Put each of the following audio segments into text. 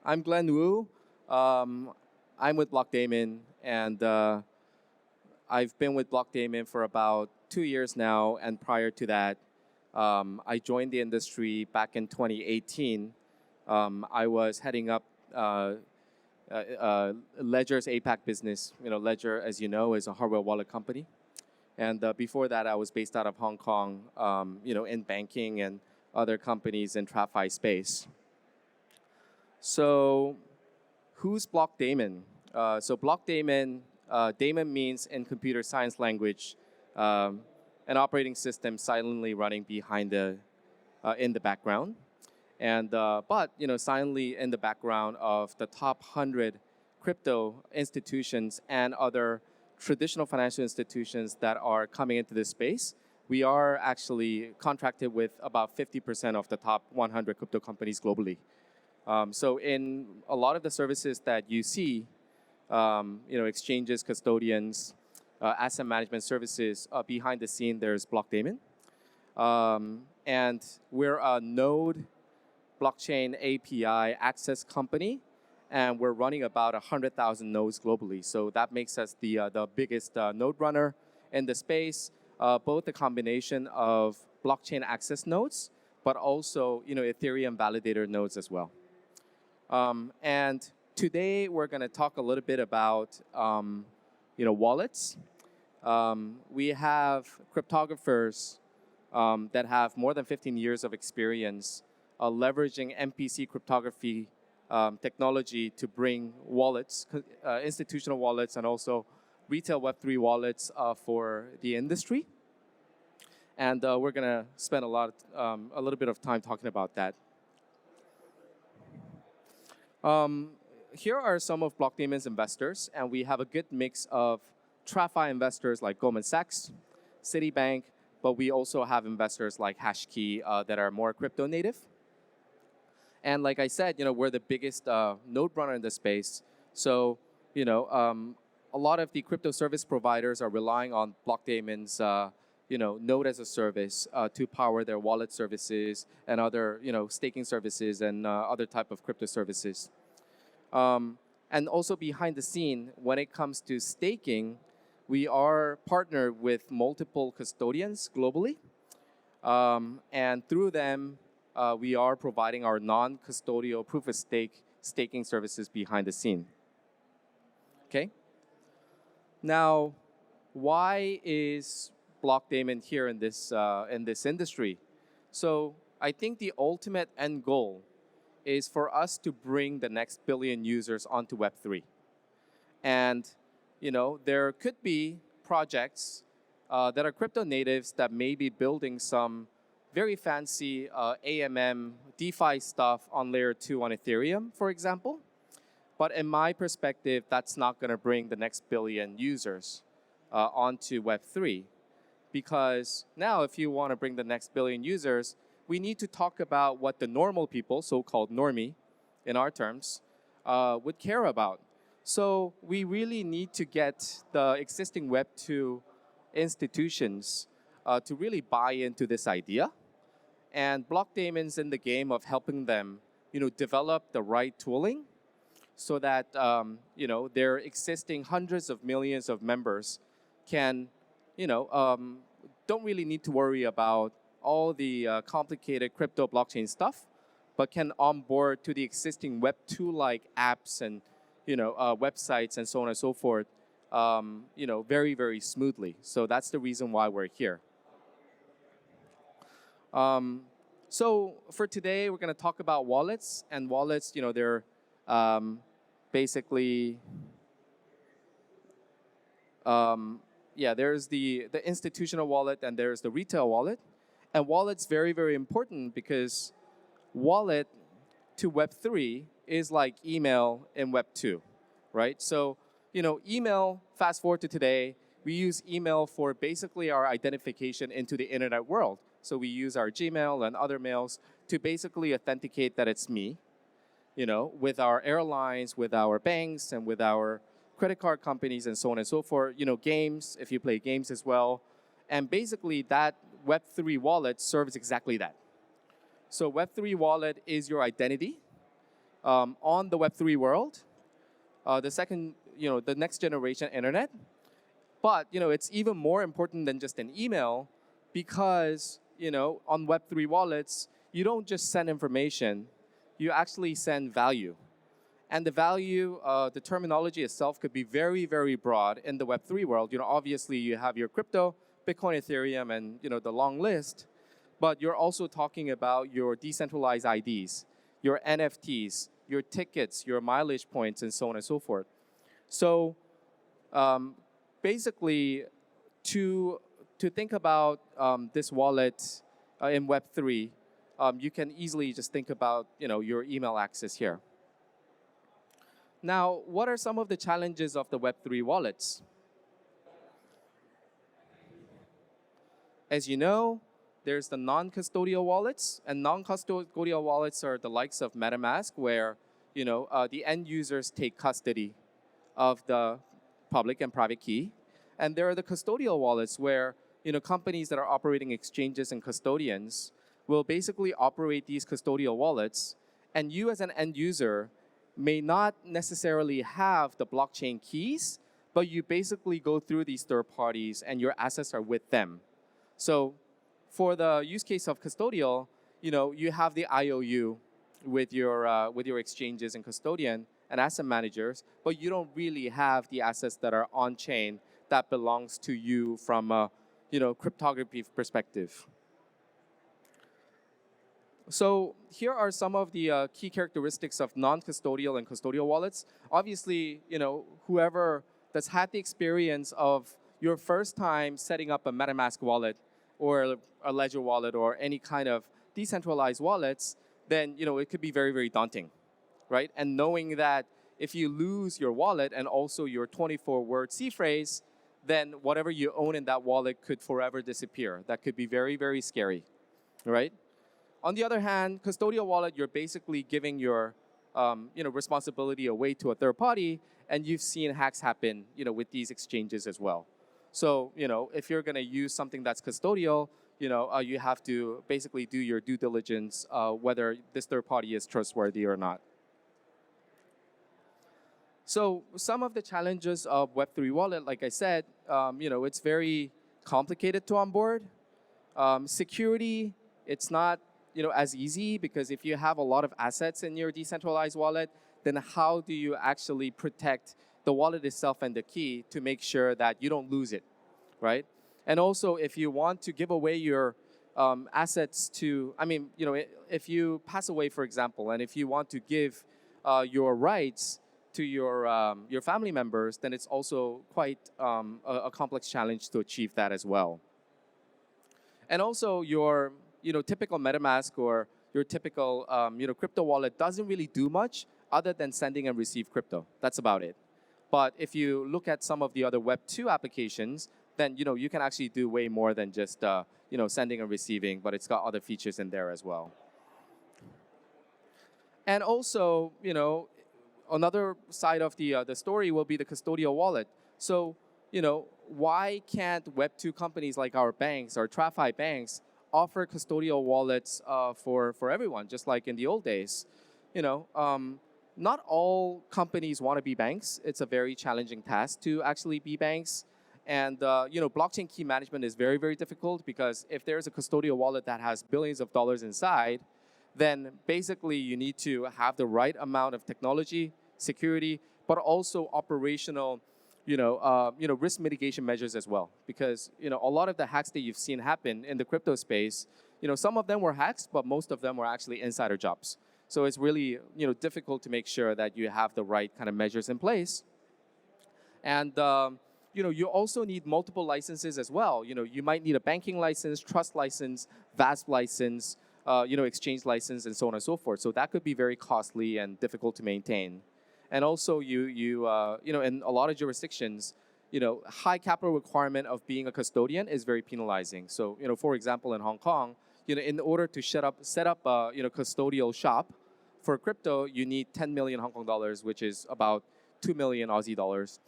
I'm Glenn Wu. I'm with Blockdaemon, and I've been with Blockdaemon for about 2 years now. And prior to that, I joined the industry back in 2018. I was heading up Ledger's APAC business. Ledger, as you know, is a hardware wallet company. And before that, I was based out of Hong Kong, in banking and other companies in TradFi space. So who's Blockdaemon? Blockdaemon, daemon means in computer science language, an operating system silently running behind in the background. And but silently in the background of the top 100 crypto institutions and other traditional financial institutions that are coming into this space, we are actually contracted with about 50% of the top 100 crypto companies globally. So in a lot of the services that you see, exchanges, custodians, asset management services, behind the scene, there's Blockdaemon. And we're a node blockchain API access company, and we're running about 100,000 nodes globally. So that makes us the biggest node runner in the space, both a combination of blockchain access nodes, but also Ethereum validator nodes as well. And today we're going to talk a little bit about wallets. We have cryptographers that have more than 15 years of experience leveraging MPC cryptography technology to bring wallets, institutional wallets, and also retail Web3 wallets for the industry. And we're going to spend a little bit of time talking about that. Here are some of Blockdaemon's investors, and we have a good mix of TradFi investors like Goldman Sachs, Citibank, but we also have investors like HashKey that are more crypto native. And like I said, we're the biggest node runner in the space. So, a lot of the crypto service providers are relying on Blockdaemon's, node as a service to power their wallet services and other, staking services and other type of crypto services. And also behind the scene, when it comes to staking, we are partnered with multiple custodians globally. And through them, we are providing our non-custodial proof-of-stake staking services behind the scene. Okay? Now, why is Blockdaemon here in this industry? So I think the ultimate end goal is for us to bring the next billion users onto Web3. And there could be projects that are crypto natives that may be building some very fancy AMM DeFi stuff on layer 2 on Ethereum, for example. But in my perspective, that's not going to bring the next billion users onto Web3. Because now if you want to bring the next billion users, we need to talk about what the normal people, so-called normie in our terms, would care about. So we really need to get the existing Web2 institutions to really buy into this idea. And Blockdaemon's in the game of helping them, develop the right tooling so that, their existing hundreds of millions of members can, don't really need to worry about all the complicated crypto blockchain stuff, but can onboard to the existing Web2-like apps and, websites and so on and so forth, very, very smoothly. So that's the reason why we're here. So for today, we're going to talk about wallets. And wallets, they're basically, there's the institutional wallet and there's the retail wallet. And wallet's very, very important because wallet to Web3 is like email in Web2, right? So, email, fast forward to today, we use email for basically our identification into the internet world. So we use our Gmail and other mails to basically authenticate that it's me, with our airlines, with our banks, and with our credit card companies and so on and so forth. Games, if you play games as well. And basically that Web3 wallet serves exactly that. So Web3 wallet is your identity. on the Web3 world, the second, the next generation internet. But, it's even more important than just an email because, on Web3 wallets, you don't just send information, you actually send value. And the value, the terminology itself could be very, very broad in the Web3 world. Obviously you have your crypto, Bitcoin, Ethereum, and the long list. But you're also talking about your decentralized IDs, your NFTs, your tickets, your mileage points, and so on and so forth. So basically, to think about this wallet in Web3, you can easily just think about your email access here. Now, what are some of the challenges of the Web3 wallets? As you know, there's the non-custodial wallets, and non-custodial wallets are the likes of MetaMask, where the end users take custody of the public and private key. And there are the custodial wallets where companies that are operating exchanges and custodians will basically operate these custodial wallets, and you as an end user may not necessarily have the blockchain keys, but you basically go through these third parties and your assets are with them. So for the use case of custodial, you have the IOU with your exchanges and custodian and asset managers, but you don't really have the assets that are on chain that belongs to you from a cryptography perspective. So here are some of the key characteristics of non-custodial and custodial wallets. Obviously, whoever that's had the experience of your first time setting up a MetaMask wallet or a Ledger wallet or any kind of decentralized wallets, then it could be very, very daunting, right? And knowing that if you lose your wallet and also your 24-word C phrase, then whatever you own in that wallet could forever disappear. That could be very, very scary, right? On the other hand, custodial wallet, you're basically giving your responsibility away to a third party, and you've seen hacks happen with these exchanges as well. So if you're going to use something that's custodial, you have to basically do your due diligence whether this third party is trustworthy or not. So some of the challenges of Web3 wallet, like I said, it's very complicated to onboard. Security, it's not as easy because if you have a lot of assets in your decentralized wallet, then how do you actually protect the wallet itself and the key to make sure that you don't lose it, right? And also, if you want to give away your assets to, if you pass away, for example, and if you want to give your rights to your family members, then it's also quite a complex challenge to achieve that as well. And also, your typical MetaMask or your typical crypto wallet doesn't really do much other than sending and receive crypto. That's about it. But if you look at some of the other Web2 applications, then you can actually do way more than just sending and receiving, but it's got other features in there as well. And also, another side of the story will be the custodial wallet. So, why can't Web2 companies like our banks or TradFi banks offer custodial wallets for everyone, just like in the old days? Not all companies want to be banks. It's a very challenging task to actually be banks. And blockchain key management is very, very difficult because if there's a custodial wallet that has billions of dollars inside, then basically you need to have the right amount of technology, security, but also operational, risk mitigation measures as well. Because a lot of the hacks that you've seen happen in the crypto space, some of them were hacks, but most of them were actually insider jobs. So it's really difficult to make sure that you have the right kind of measures in place. And you also need multiple licenses as well. You might need a banking license, trust license, VASP license, exchange license, and so on and so forth. So that could be very costly and difficult to maintain. And also, in a lot of jurisdictions, high capital requirement of being a custodian is very penalizing. So, for example, in Hong Kong, in order to set up a custodial shop for crypto, you need 10 million Hong Kong dollars, which is about 2 million Aussie dollars,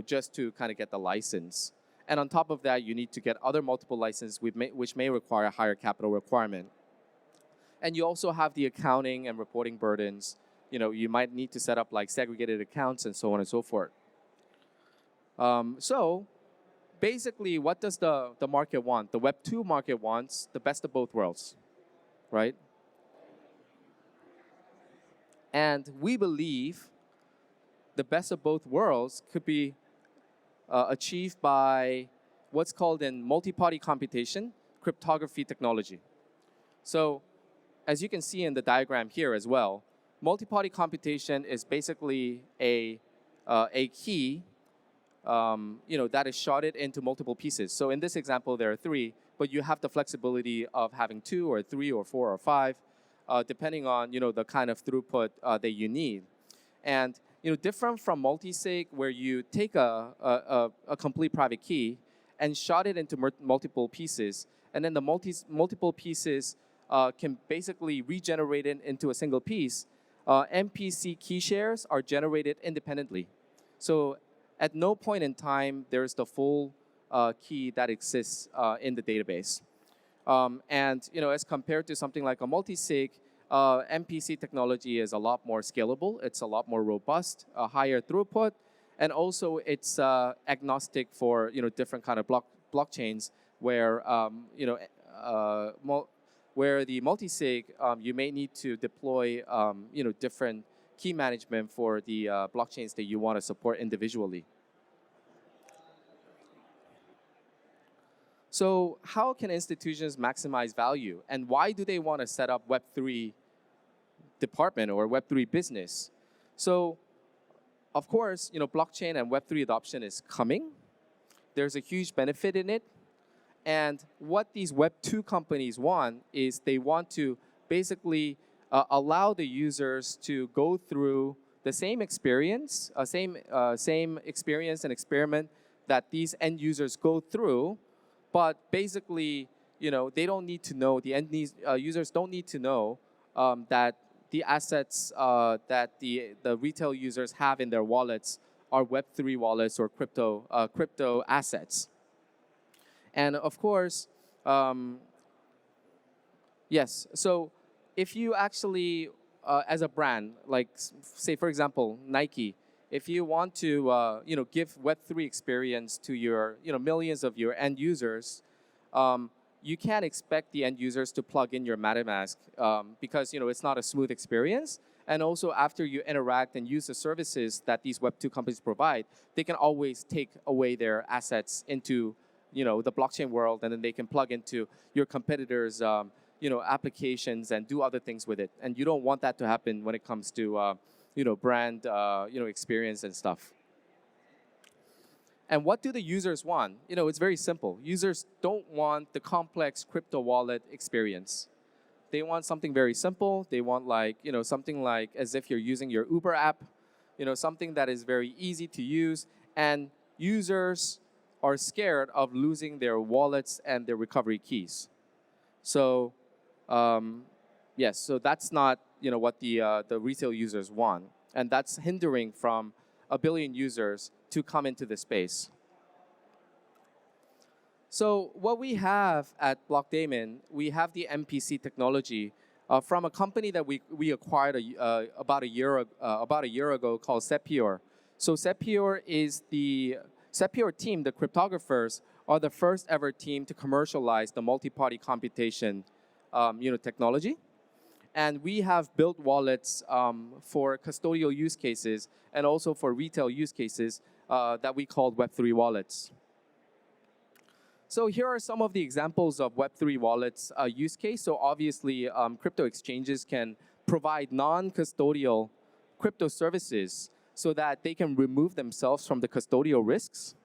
just to kind of get the license. And on top of that, you need to get other multiple licenses, which may require a higher capital requirement. And you also have the accounting and reporting burdens you might need to set up like segregated accounts and so on and so forth. So basically, what does the market want? The Web2 market wants the best of both worlds, right? And we believe the best of both worlds could be achieved by what's called in multi-party computation, cryptography technology. So as you can see in the diagram here as well, multi-party computation is basically a key that is sharded into multiple pieces. So in this example, there are 3, but you have the flexibility of having 2 or 3 or 4 or 5, depending on the kind of throughput that you need. And different from multi-sig, where you take a complete private key and shard it into multiple pieces, and then the multiple pieces can basically regenerate it into a single piece. MPC key shares are generated independently. So at no point in time there's the full key that exists in the database. And as compared to something like a multi-sig, MPC technology is a lot more scalable. It's a lot more robust, higher throughput, and also it's agnostic for different kind of blockchains where where the multi-sig you may need to deploy different key management for the blockchains that you want to support individually. So how can institutions maximize value, and why do they want to set up Web3 department or Web3 business? So of course, blockchain and Web3 adoption is coming. There's a huge benefit in it. And what these Web2 companies want is they want to basically allow the users to go through the same experience, same experience and experiment that these end users go through. But basically, they don't need to know, the end users don't need to know that the assets that the retail users have in their wallets are Web3 wallets or crypto assets. And of course, yes, so if you actually, as a brand, like say for example, Nike, if you want to give Web3 experience to your millions of your end users, you can't expect the end users to plug in your MetaMask because it's not a smooth experience. And also after you interact and use the services that these Web2 companies provide, they can always take away their assets into the blockchain world, and then they can plug into your competitors' applications and do other things with it. And you don't want that to happen when it comes to brand experience and stuff. And what do the users want? It's very simple. Users don't want the complex crypto wallet experience. They want something very simple. They want something like as if you're using your Uber app, something that is very easy to use. And users are scared of losing their wallets and their recovery keys. So yes, so that's not what the retail users want, and that's hindering from 1 billion users to come into the space. So what we have at Blockdaemon, we have the MPC technology from a company that we acquired about a year ago called Sepure. So Sepure is the Sepure team, the cryptographers, are the first ever team to commercialize the multi-party computation technology. And we have built wallets for custodial use cases and also for retail use cases that we call Web3 wallets. So here are some of the examples of Web3 wallets use case. So obviously, crypto exchanges can provide non-custodial crypto services so that they can remove themselves from the custodial risks.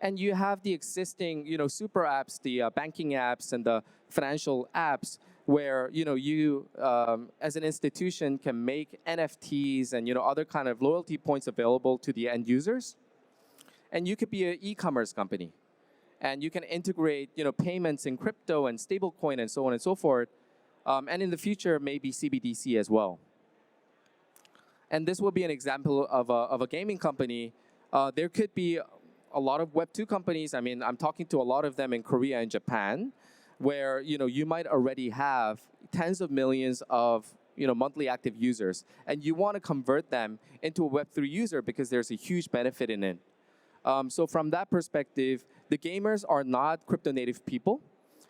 And you have the existing, super apps, the banking apps and the financial apps where, you as an institution can make NFTs and, other kind of loyalty points available to the end users. And you could be an e-commerce company. And you can integrate, payments in crypto and stablecoin and so on and so forth. And in the future, maybe CBDC as well. And this will be an example of a gaming company. There could be a lot of Web2 companies. I mean, I'm talking to a lot of them in Korea and Japan, where you might already have tens of millions of monthly active users, and you want to convert them into a Web3 user because there's a huge benefit in it. So from that perspective, the gamers are not crypto native people.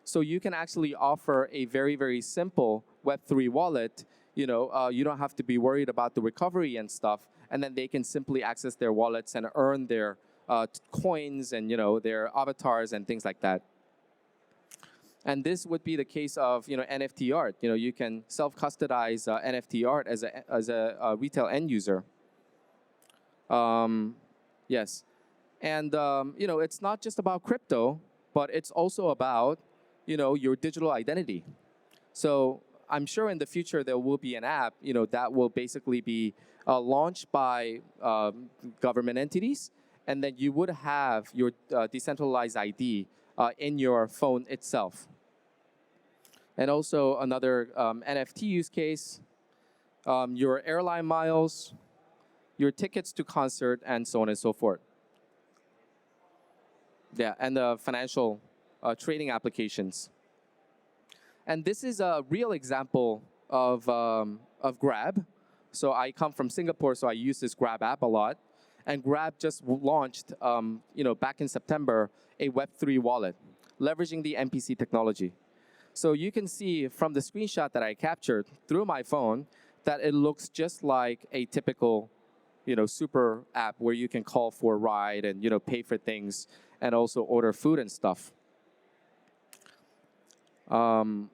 So you can actually offer a very, very simple Web3 wallet. You don't have to be worried about the recovery and stuff, and then they can simply access their wallets and earn their coins and their avatars and things like that. And this would be the case of NFT art. You can self-custodize NFT art as a retail end user. Yes, and it's not just about crypto, but it's also about your digital identity. So I'm sure in the future there will be an app that will basically be launched by government entities, and then you would have your decentralized ID in your phone itself. And also another NFT use case, your airline miles, your tickets to concert, and so on and so forth. Yeah, and the financial trading applications. And this is a real example of Grab. So I come from Singapore, so I use this Grab app a lot. And Grab just launched, back in September, a Web3 wallet, leveraging the MPC technology. So you can see from the screenshot that I captured through my phone that it looks just like a typical, super app where you can call for a ride and pay for things and also order food and stuff. And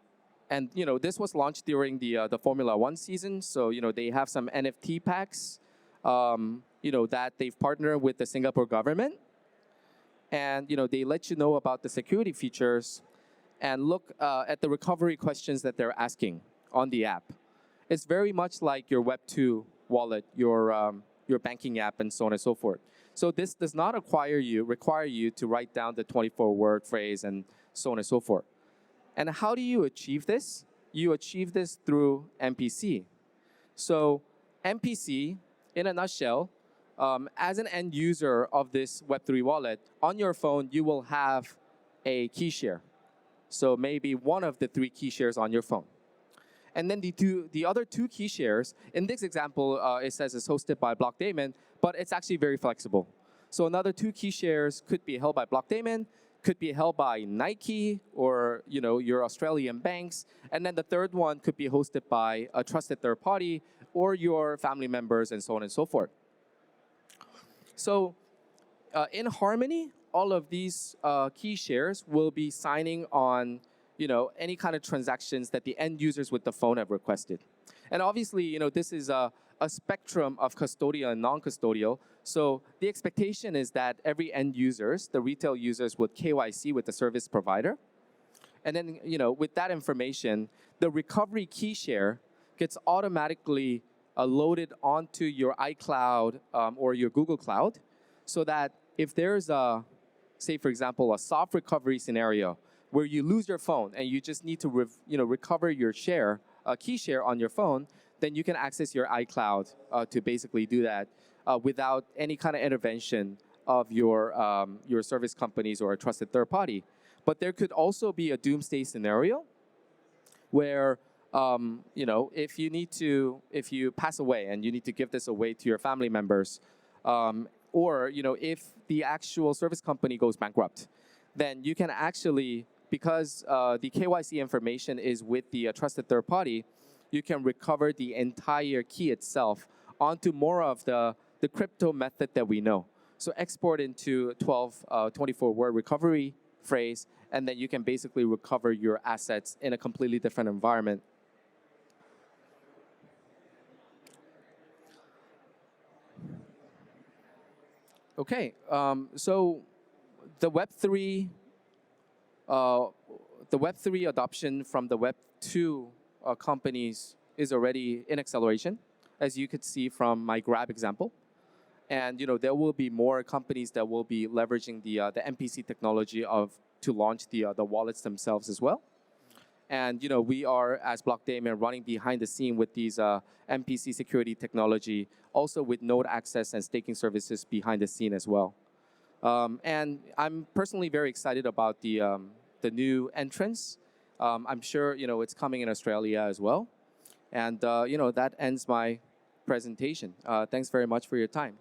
this was launched during the Formula One season. So they have some NFT packs, that they've partnered with the Singapore government, and they let you know about the security features and look at the recovery questions that they're asking on the app. It's very much like your Web2 wallet, your banking app, and so on and so forth. So this does not require you to write down the 24-word phrase and so on and so forth. And how do you achieve this? You achieve this through MPC. So MPC, in a nutshell, as an end user of this Web3 wallet, on your phone, you will have a key share. So maybe one of the 3 key shares on your phone. And then the other 2 key shares, in this example, it says it's hosted by Blockdaemon, but it's actually very flexible. So another 2 key shares could be held by Blockdaemon, could be held by Nike or your Australian banks, and then the third one could be hosted by a trusted third party or your family members and so on and so forth. So in harmony, all of these key shares will be signing on any kind of transactions that the end users with the phone have requested. And obviously, this is a spectrum of custodial and non-custodial. So the expectation is that every end users, the retail users, would KYC with the service provider. And then, with that information, the recovery key share gets automatically loaded onto your iCloud or your Google Cloud, so that if there's a, say for example, a soft recovery scenario where you lose your phone and you just need to recover your key share on your phone, then you can access your iCloud to basically do that without any kind of intervention of your service companies or a trusted third party. But there could also be a doomsday scenario where if you pass away and you need to give this away to your family members, or if the actual service company goes bankrupt, then you can actually, because the KYC information is with the trusted third party, you can recover the entire key itself onto more of the crypto method that we know. So export into 24-word recovery phrase, and then you can basically recover your assets in a completely different environment. Okay, so the Web3 adoption from the Web2 companies is already in acceleration, as you could see from my Grab example. And there will be more companies that will be leveraging the MPC technology to launch the wallets themselves as well. And we are, as Blockdaemon, running behind the scene with these MPC security technology, also with node access and staking services behind the scene as well. And I'm personally very excited about the new entrants. I'm sure it's coming in Australia as well. And that ends my presentation. Thanks very much for your time.